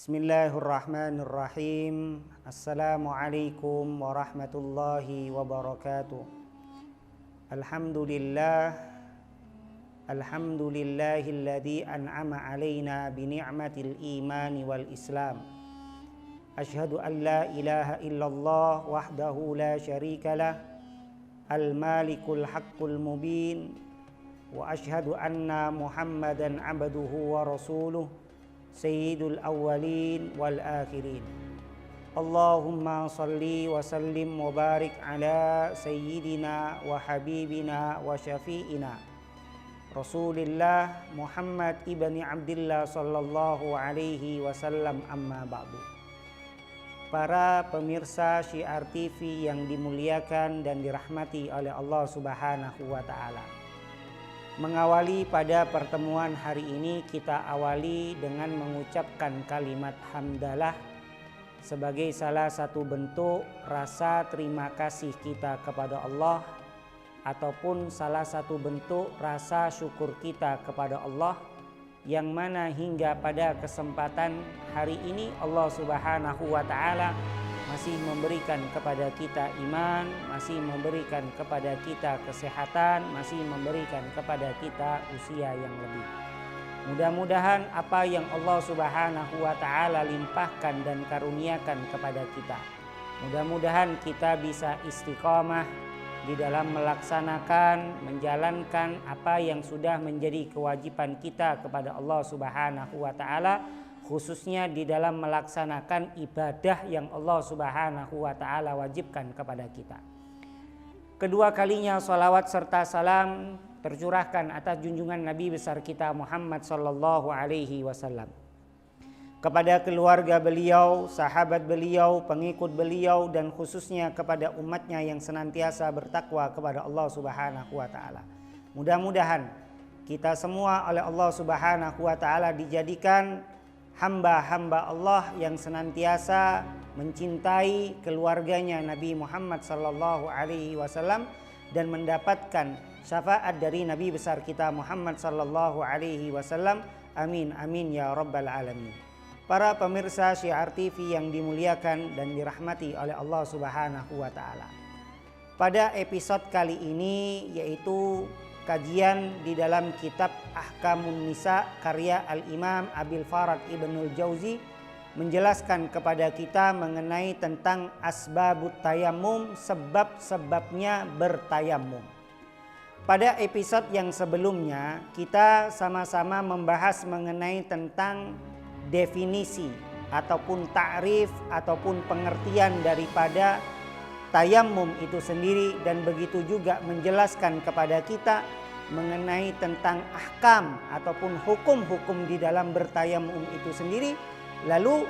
Bismillahirrahmanirrahim. Assalamualaikum warahmatullahi wabarakatuh. Alhamdulillahilladzi an'ama alaina bi ni'matil imani wal islam. Asyhadu an la ilaha illallah wahdahu la syarikalah al-malikul haqqul mubin wa asyhadu anna Muhammadan abduhu wa rasuluh sayyidul awwalin wal akhirin. Allahumma salli wa sallim wa barik ala sayyidina wa habibina wa syafi'ina Rasulillah Muhammad ibni Abdillah sallallahu alaihi wasallam, amma ba'du. Para pemirsa Syiar TV yang dimuliakan dan dirahmati oleh Allah Subhanahu wa taala. Mengawali pada pertemuan hari ini, kita awali dengan mengucapkan kalimat hamdalah sebagai salah satu bentuk rasa terima kasih kita kepada Allah, ataupun salah satu bentuk rasa syukur kita kepada Allah, yang mana hingga pada kesempatan hari ini Allah Subhanahu wa taala masih memberikan kepada kita iman, masih memberikan kepada kita kesehatan, masih memberikan kepada kita usia yang lebih. Mudah-mudahan apa yang Allah Subhanahu wa taala limpahkan dan karuniakan kepada kita, mudah-mudahan kita bisa istiqomah di dalam melaksanakan, menjalankan apa yang sudah menjadi kewajiban kita kepada Allah Subhanahu wa taala, khususnya di dalam melaksanakan ibadah yang Allah Subhanahu wa taala wajibkan kepada kita. Kedua kalinya salawat serta salam tercurahkan atas junjungan Nabi besar kita Muhammad sallallahu alaihi wasallam, kepada keluarga beliau, sahabat beliau, pengikut beliau, dan khususnya kepada umatnya yang senantiasa bertakwa kepada Allah Subhanahu wa taala. Mudah-mudahan kita semua oleh Allah Subhanahu wa taala dijadikan hamba-hamba Allah yang senantiasa mencintai keluarganya Nabi Muhammad sallallahu alaihi wasallam dan mendapatkan syafaat dari Nabi besar kita Muhammad sallallahu alaihi wasallam. Amin amin ya rabbal alamin. Para pemirsa Syiar TV yang dimuliakan dan dirahmati oleh Allah Subhanahu wa taala. Pada episode kali ini, yaitu kajian di dalam kitab Ahkamun Nisa karya Al-Imam Abil Farad Ibnul Jauzi, menjelaskan kepada kita mengenai tentang asbabut tayammum, sebab-sebabnya bertayamum. Pada episode yang sebelumnya kita sama-sama membahas mengenai tentang definisi ataupun ta'rif ataupun pengertian daripada tayammum itu sendiri, dan begitu juga menjelaskan kepada kita mengenai tentang ahkam ataupun hukum-hukum di dalam bertayamum itu sendiri. Lalu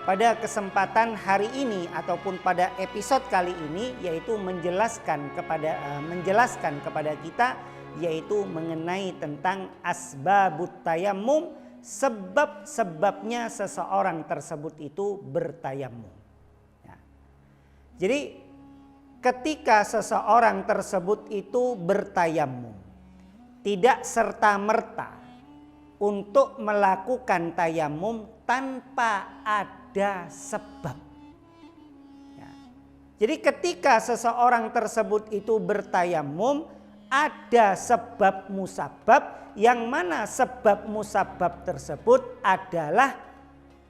pada kesempatan hari ini ataupun pada episode kali ini, yaitu menjelaskan kepada kita yaitu mengenai tentang asbabut tayammum, sebab-sebabnya seseorang tersebut itu bertayamum. Ya. Jadi ketika seseorang tersebut itu bertayamum, tidak serta-merta untuk melakukan tayamum tanpa ada sebab. Ya. Jadi ketika seseorang tersebut itu bertayamum, ada sebab musabab, yang mana sebab musabab tersebut adalah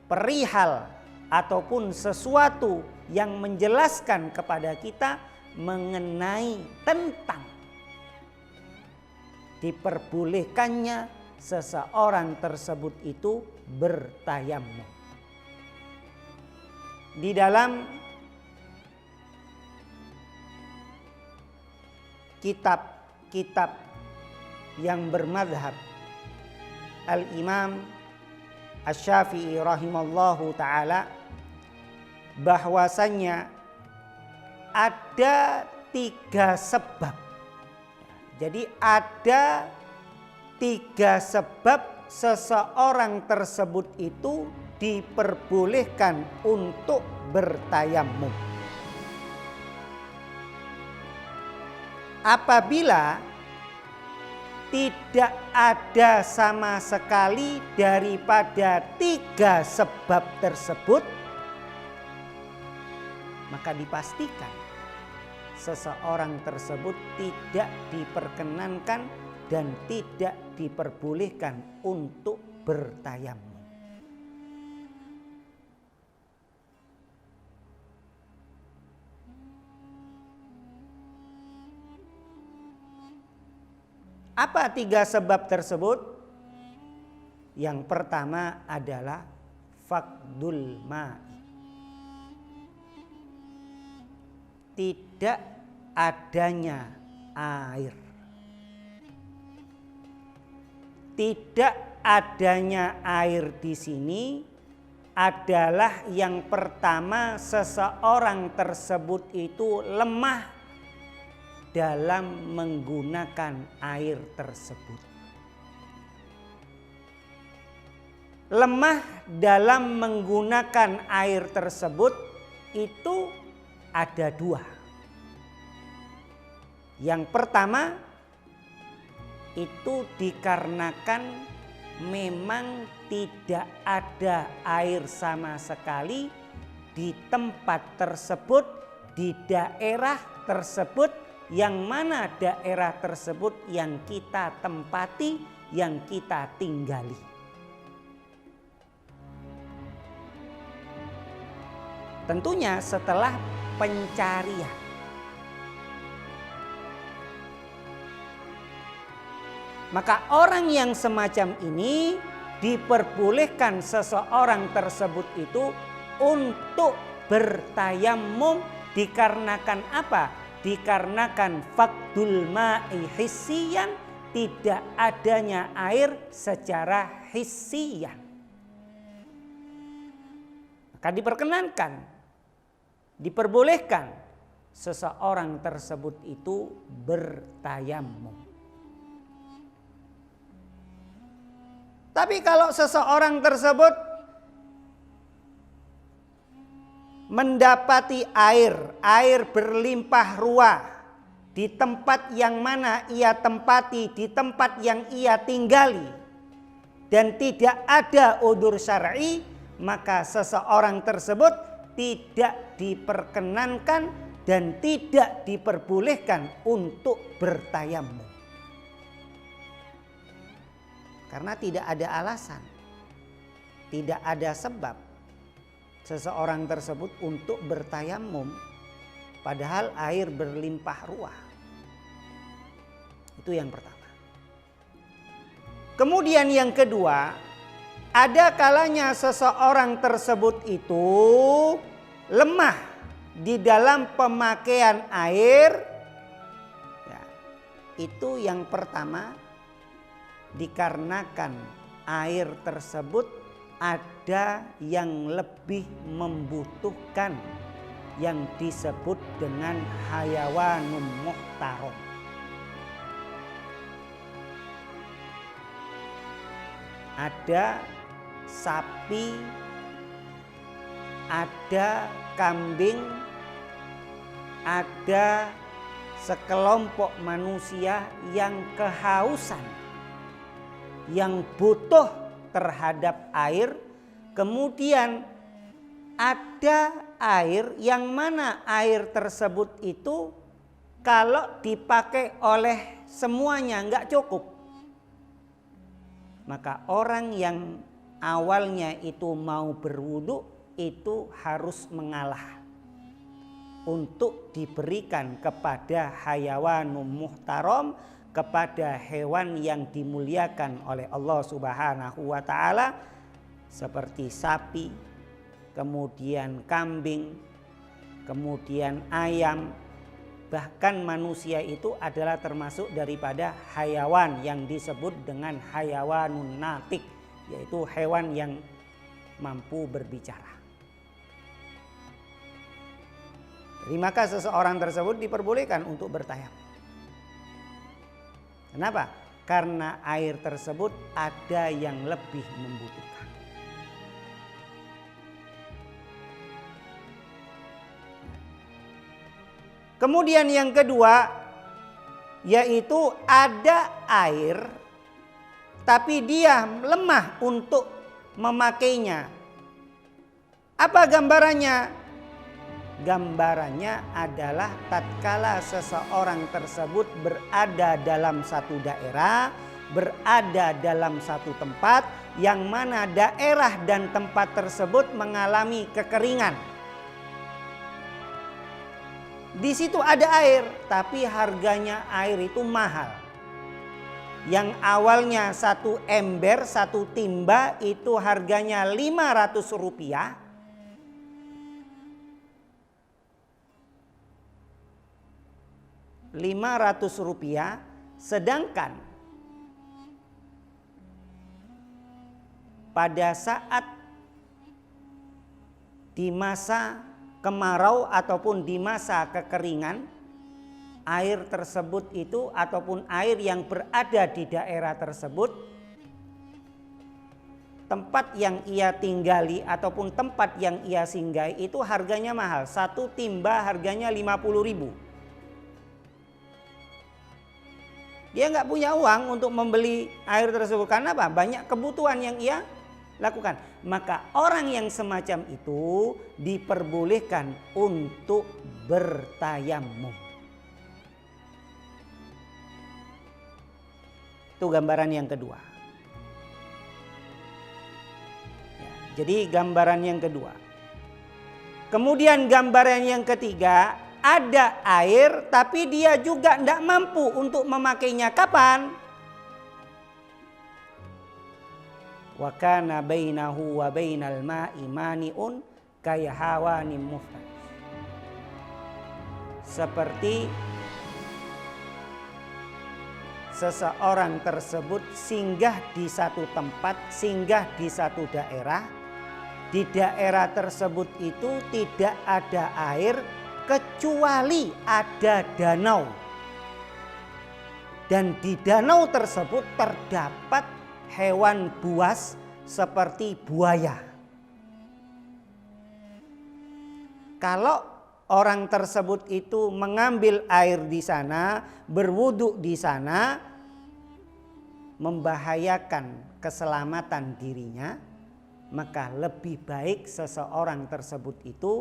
perihal ataupun sesuatu yang menjelaskan kepada kita mengenai tentang diperbolehkannya seseorang tersebut itu bertayamum. Di dalam kitab-kitab yang bermadhab Al-Imam Asy-Syafi'i rahimallahu ta'ala, bahwasannya ada 3 sebab. Jadi ada 3 sebab seseorang tersebut itu diperbolehkan untuk bertayamum. Apabila tidak ada sama sekali daripada 3 sebab tersebut, maka dipastikan seseorang tersebut tidak diperkenankan dan tidak diperbolehkan untuk bertayamum. Apa 3 sebab tersebut? Yang pertama adalah faqdul ma'i. Tidak adanya air. Tidak adanya air di sini adalah yang pertama, seseorang tersebut itu lemah dalam menggunakan air tersebut. Lemah dalam menggunakan air tersebut itu ada 2. Yang pertama itu dikarenakan memang tidak ada air sama sekali di tempat tersebut, di daerah tersebut, yang mana daerah tersebut yang kita tempati, yang kita tinggali. Tentunya setelah pencarian. Maka orang yang semacam ini diperbolehkan seseorang tersebut itu untuk bertayamum dikarenakan apa? Dikarenakan faqdul ma'i hissiyan, tidak adanya air secara hissiyan. Maka diperkenankan, diperbolehkan seseorang tersebut itu bertayamum. Tapi kalau seseorang tersebut mendapati air berlimpah ruah di tempat yang mana ia tempati, di tempat yang ia tinggali, dan tidak ada udzur syar'i, maka seseorang tersebut tidak diperkenankan dan tidak diperbolehkan untuk bertayamum. Karena tidak ada alasan, tidak ada sebab seseorang tersebut untuk bertayamum padahal air berlimpah ruah. Itu yang pertama. Kemudian yang kedua, ada kalanya seseorang tersebut itu lemah di dalam pemakaian air. Ya, itu yang pertama, dikarenakan air tersebut ada yang lebih membutuhkan yang disebut dengan hayawanun muhtaram. Ada sapi, ada kambing, ada sekelompok manusia yang kehausan, yang butuh terhadap air. Kemudian ada air yang mana air tersebut itu kalau dipakai oleh semuanya nggak cukup. Maka orang yang awalnya itu mau berwudu itu harus mengalah untuk diberikan kepada hayawanum muhtaram, kepada hewan yang dimuliakan oleh Allah Subhanahu wa taala, seperti sapi, kemudian kambing, kemudian ayam. Bahkan manusia itu adalah termasuk daripada hayawan yang disebut dengan hayawanun natik, yaitu hewan yang mampu berbicara. Jadi maka seseorang tersebut diperbolehkan untuk bertayamum. Kenapa? Karena air tersebut ada yang lebih membutuhkan. Kemudian yang kedua, yaitu ada air tapi dia lemah untuk memakainya. Apa gambarannya? Gambarannya adalah tatkala seseorang tersebut berada dalam satu daerah, berada dalam satu tempat yang mana daerah dan tempat tersebut mengalami kekeringan. Di situ ada air, tapi harganya air itu mahal. Yang awalnya satu ember, satu timba itu harganya Rp500. Rp500, sedangkan pada saat di masa kemarau ataupun di masa kekeringan, air tersebut itu ataupun air yang berada di daerah tersebut, tempat yang ia tinggali ataupun tempat yang ia singgahi itu harganya mahal. Satu timba harganya 50.000. Dia nggak punya uang untuk membeli air tersebut. Karena apa? Banyak kebutuhan yang ia lakukan. Maka orang yang semacam itu diperbolehkan untuk bertayamum. Itu gambaran yang kedua. Ya, jadi gambaran yang kedua. Kemudian gambaran yang ketiga, ada air tapi dia juga tidak mampu untuk memakainya. Kapan? Wa kana bainahu wa bainal ma'i mani'un kayahawanim muftad. Seperti seseorang tersebut singgah di satu tempat, singgah di satu daerah. Di daerah tersebut itu tidak ada air kecuali ada danau. Dan di danau tersebut terdapat hewan buas seperti buaya. Kalau orang tersebut itu mengambil air di sana, berwudu di sana, membahayakan keselamatan dirinya, maka lebih baik seseorang tersebut itu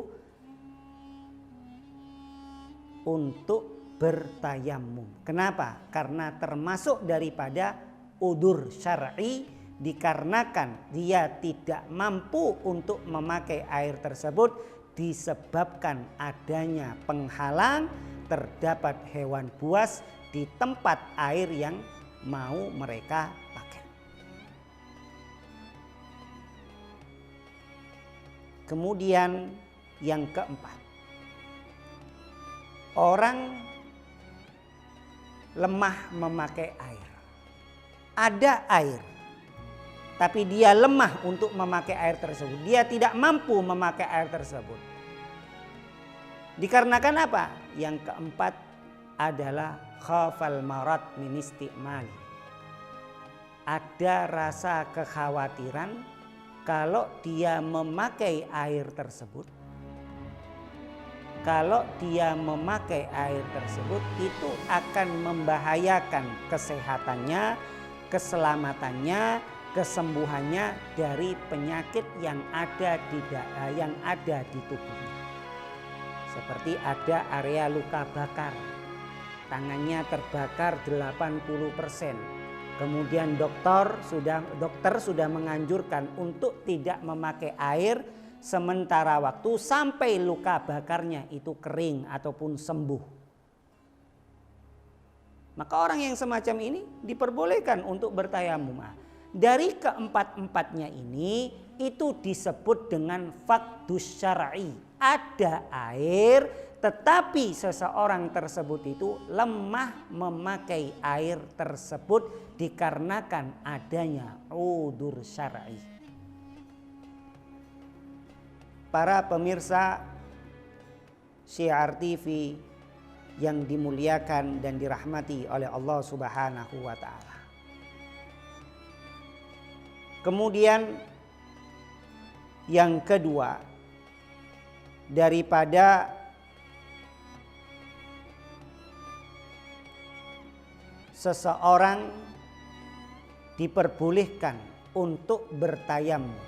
untuk bertayamum. Kenapa? Karena termasuk daripada udzur syar'i, dikarenakan dia tidak mampu untuk memakai air tersebut disebabkan adanya penghalang, terdapat hewan buas di tempat air yang mau mereka pakai. Kemudian yang keempat, orang lemah memakai air. Ada air, tapi dia lemah untuk memakai air tersebut. Dia tidak mampu memakai air tersebut. Dikarenakan apa? Yang keempat adalah khafal marad min istimali. Ada rasa kekhawatiran kalau dia memakai air tersebut. Kalau dia memakai air tersebut itu akan membahayakan kesehatannya, keselamatannya, kesembuhannya dari penyakit yang ada di tubuhnya. Seperti ada area luka bakar, tangannya terbakar 80%. Kemudian dokter sudah menganjurkan untuk tidak memakai air sementara waktu sampai luka bakarnya itu kering ataupun sembuh. Maka orang yang semacam ini diperbolehkan untuk bertayamum. Dari keempat-empatnya ini itu disebut dengan faqdus syar'i. Ada air tetapi seseorang tersebut itu lemah memakai air tersebut dikarenakan adanya udzur syar'i. Para pemirsa Syiar TV yang dimuliakan dan dirahmati oleh Allah Subhanahu wa taala. Kemudian yang kedua, daripada seseorang diperbolehkan untuk bertayamum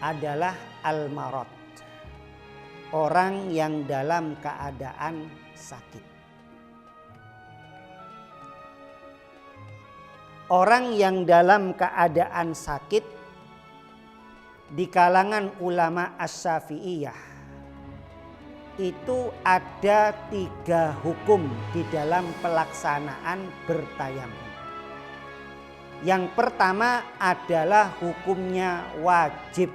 adalah al-marad, orang yang dalam keadaan sakit. Orang yang dalam keadaan sakit di kalangan ulama Asy-Syafi'iyah itu ada 3 hukum di dalam pelaksanaan bertayamum. Yang pertama adalah hukumnya wajib.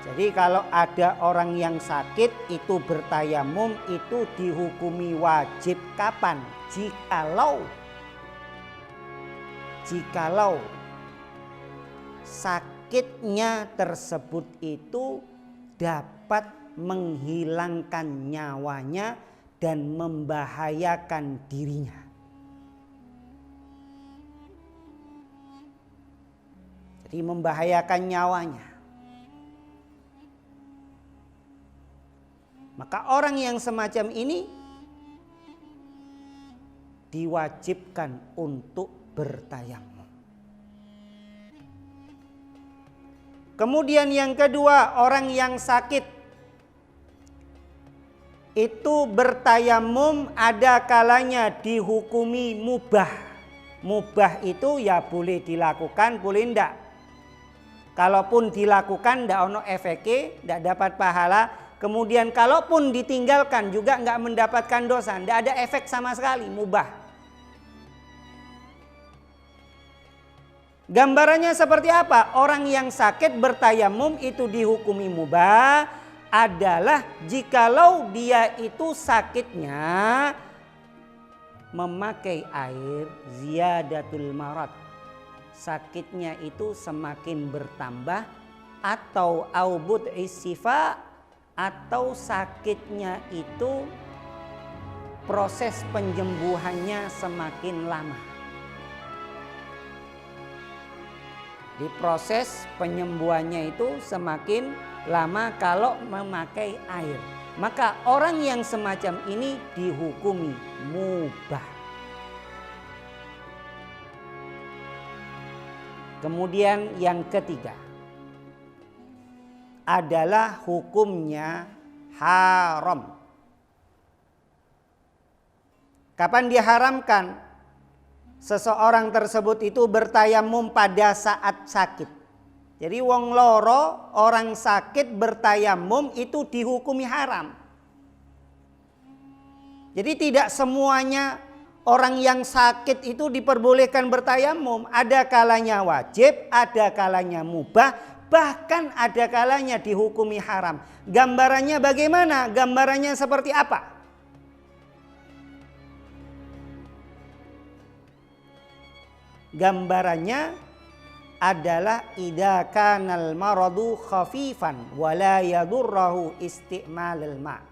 Jadi kalau ada orang yang sakit itu bertayamum itu dihukumi wajib. Kapan? Jikalau sakitnya tersebut itu dapat menghilangkan nyawanya dan membahayakan dirinya. Jadi membahayakan nyawanya. Maka orang yang semacam ini diwajibkan untuk bertayamum. Kemudian yang kedua, orang yang sakit itu bertayamum ada kalanya dihukumi mubah. Mubah itu ya boleh dilakukan, boleh enggak. Kalaupun dilakukan enggak ono efeke, enggak dapat pahala. Kemudian kalaupun ditinggalkan juga enggak mendapatkan dosa, enggak ada efek sama sekali, mubah. Gambarannya seperti apa? Orang yang sakit bertayamum itu dihukumi mubah adalah jikalau dia itu sakitnya memakai air ziyadatul marad, sakitnya itu semakin bertambah, atau aubud isifa, atau sakitnya itu proses penyembuhannya semakin lama. Di proses penyembuhannya itu semakin lama kalau memakai air. Maka orang yang semacam ini dihukumi mubah. Kemudian yang ketiga adalah hukumnya haram. Kapan diharamkan? Seseorang tersebut itu bertayamum pada saat sakit. Jadi wong loro, orang sakit bertayamum itu dihukumi haram. Jadi tidak semuanya orang yang sakit itu diperbolehkan bertayamum. Ada kalanya wajib, ada kalanya mubah, bahkan ada kalanya dihukumi haram. Gambarannya bagaimana? Gambarannya seperti apa? Gambarannya adalah idza kanal maradu khafifan wa la yadurruhu isti'malul ma'.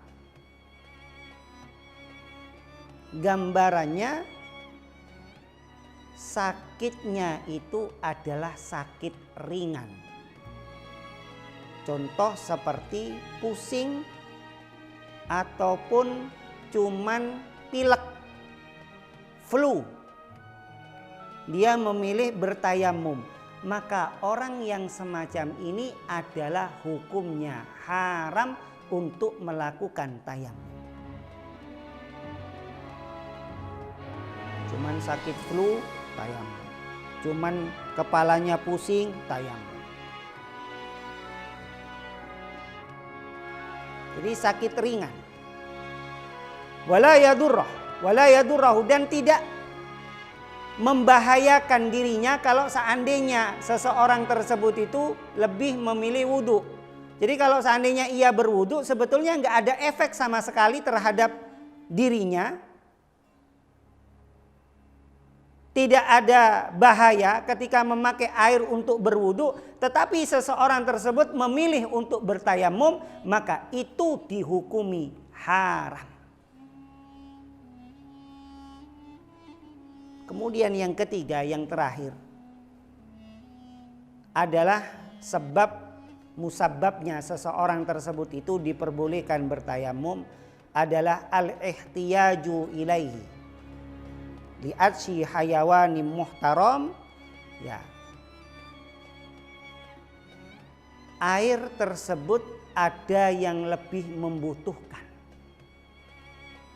Gambarannya sakitnya itu adalah sakit ringan. Contoh seperti pusing ataupun cuman pilek, flu. Dia memilih bertayamum. Maka orang yang semacam ini adalah hukumnya haram untuk melakukan tayamum. Cuman sakit flu, tayamum. Cuman kepalanya pusing, tayamum. Jadi sakit ringan. Wala yadurrah dan tidak membahayakan dirinya kalau seandainya seseorang tersebut itu lebih memilih wudhu. Jadi kalau seandainya ia berwudhu sebetulnya nggak ada efek sama sekali terhadap dirinya. Tidak ada bahaya ketika memakai air untuk berwudhu, tetapi seseorang tersebut memilih untuk bertayamum, maka itu dihukumi haram. Kemudian yang ketiga, yang terakhir adalah sebab musabbabnya seseorang tersebut itu diperbolehkan bertayamum adalah al-ihtiyaju ilaihi, li'atsi hayawanim muhtaram, ya, air tersebut ada yang lebih membutuhkan.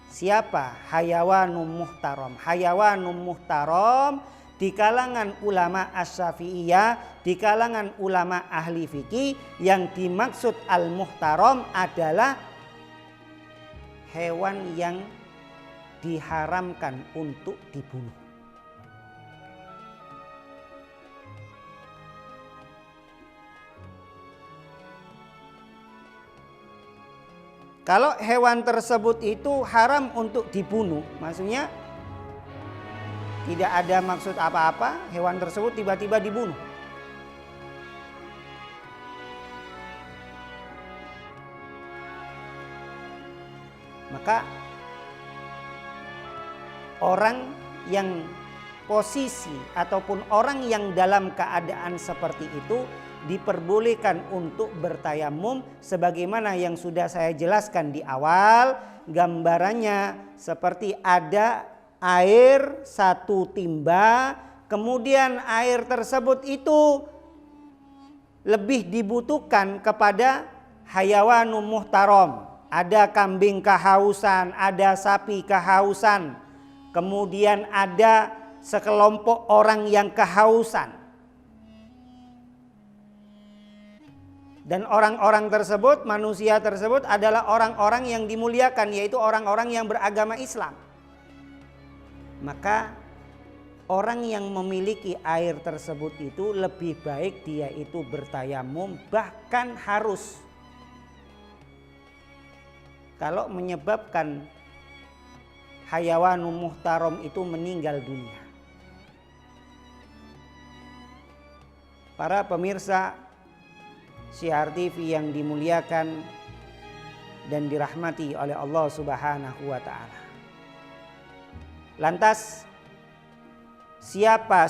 Siapa? Hayawanum muhtaram. Hayawanum muhtaram di kalangan ulama Asy-Syafi'iyah, di kalangan ulama ahli fikih, yang dimaksud al-muhtaram adalah hewan yang diharamkan untuk dibunuh. Kalau hewan tersebut itu haram untuk dibunuh, maksudnya tidak ada maksud apa-apa, hewan tersebut tiba-tiba dibunuh. Maka orang yang posisi ataupun orang yang dalam keadaan seperti itu diperbolehkan untuk bertayamum sebagaimana yang sudah saya jelaskan di awal. Gambarannya seperti ada air satu timba, kemudian air tersebut itu lebih dibutuhkan kepada hayawanum muhtaram. Ada kambing kehausan, ada sapi kehausan, kemudian ada sekelompok orang yang kehausan. Dan orang-orang tersebut, manusia tersebut adalah orang-orang yang dimuliakan, yaitu orang-orang yang beragama Islam. Maka orang yang memiliki air tersebut itu lebih baik dia itu bertayamum, bahkan harus. Kalau menyebabkan hayawanum muhtaram itu meninggal dunia. Para pemirsa Syiar TV yang dimuliakan dan dirahmati oleh Allah Subhanahu wa taala. Lantas siapa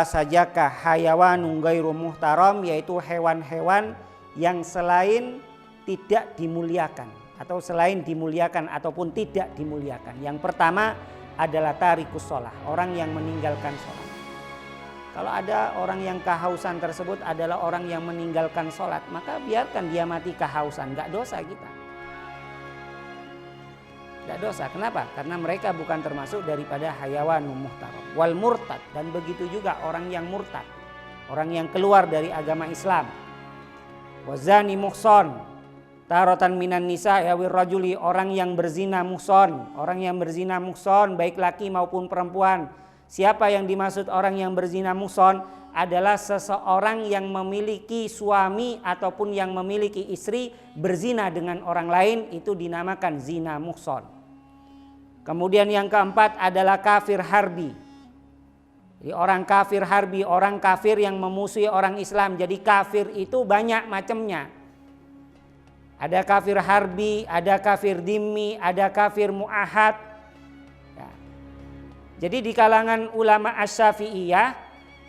sajakah hayawanun ghairu muhtaram, yaitu hewan-hewan yang selain tidak dimuliakan atau selain dimuliakan ataupun tidak dimuliakan. Yang pertama adalah tarikus shalah, orang yang meninggalkan sholat. Kalau ada orang yang kehausan tersebut adalah orang yang meninggalkan sholat, maka biarkan dia mati kehausan, gak dosa kita. Gak dosa, kenapa? Karena mereka bukan termasuk daripada hayawanum muhtaram. Wal murtad, dan begitu juga orang yang murtad, orang yang keluar dari agama Islam. Wazani muhson, tarotan minan nisa yawir rajuli, orang yang berzina muhson. Orang yang berzina muhson baik laki maupun perempuan. Siapa yang dimaksud orang yang berzina muhson? Adalah seseorang yang memiliki suami ataupun yang memiliki istri berzina dengan orang lain, itu dinamakan zina muhson. Kemudian yang keempat adalah kafir harbi. Jadi orang kafir harbi, orang kafir yang memusuhi orang Islam. Jadi kafir itu banyak macamnya. Ada kafir harbi, ada kafir dhimmi, ada kafir mu'ahad. Jadi di kalangan ulama Asy-Syafi'iyah,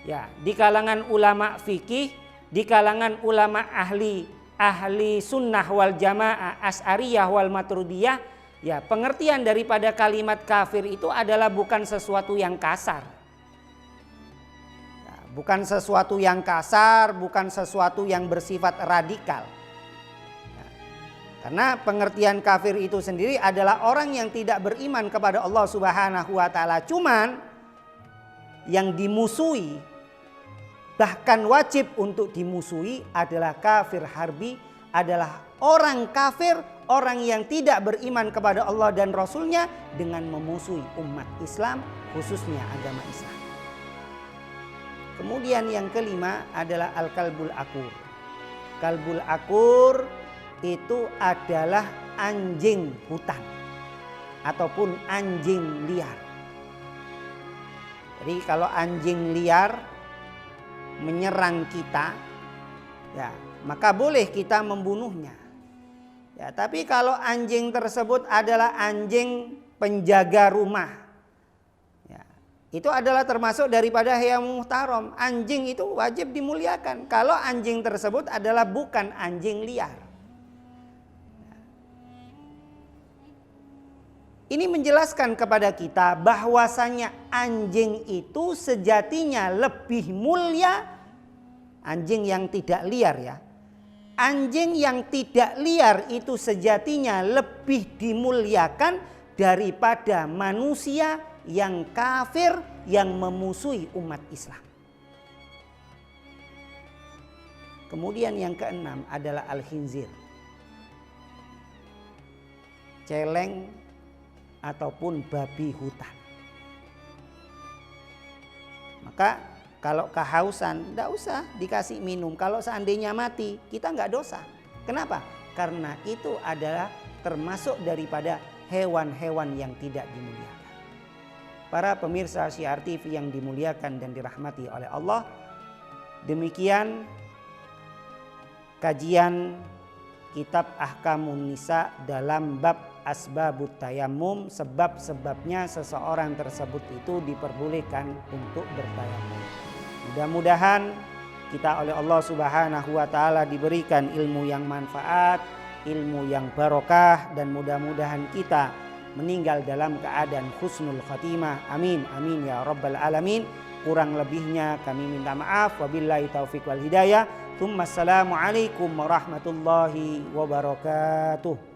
ya, di kalangan ulama fikih, di kalangan ulama ahli sunnah wal jamaah, Asy'ariyah wal Maturidiyah, ya, pengertian daripada kalimat kafir itu adalah bukan sesuatu yang kasar. Ya, bukan sesuatu yang kasar, bukan sesuatu yang bersifat radikal. Karena pengertian kafir itu sendiri adalah orang yang tidak beriman kepada Allah Subhanahu wa taala. Cuman yang dimusuhi, bahkan wajib untuk dimusuhi, adalah kafir harbi, adalah orang kafir, orang yang tidak beriman kepada Allah dan Rasulnya dengan memusuhi umat Islam, khususnya agama Islam. Kemudian yang kelima adalah al-kalbul akur. Kalbul akur itu adalah anjing hutan ataupun anjing liar. Jadi kalau anjing liar menyerang kita, ya, maka boleh kita membunuhnya. Ya, tapi kalau anjing tersebut adalah anjing penjaga rumah, ya, itu adalah termasuk daripada hayawanum muhtaram. Anjing itu wajib dimuliakan kalau anjing tersebut adalah bukan anjing liar. Ini menjelaskan kepada kita bahwasanya anjing itu sejatinya lebih mulia, anjing yang tidak liar ya. Anjing yang tidak liar itu sejatinya lebih dimuliakan daripada manusia yang kafir yang memusuhi umat Islam. Kemudian yang keenam adalah al-khinzir. Celeng ataupun babi hutan. Maka kalau kehausan tidak usah dikasih minum. Kalau seandainya mati kita nggak dosa. Kenapa? Karena itu adalah termasuk daripada hewan-hewan yang tidak dimuliakan. Para pemirsa Syiar TV yang dimuliakan dan dirahmati oleh Allah, demikian kajian kitab Ahkamun Nisa dalam bab asbabut tayammum, sebab-sebabnya seseorang tersebut itu diperbolehkan untuk bertayamum. Mudah-mudahan kita oleh Allah Subhanahu wa taala diberikan ilmu yang manfaat, ilmu yang barokah, dan mudah-mudahan kita meninggal dalam keadaan husnul khatimah. Amin amin ya rabbal alamin. Kurang lebihnya kami minta maaf. Wabillahi taufiq wal hidayah. Assalamualaikum warahmatullahi wabarakatuh.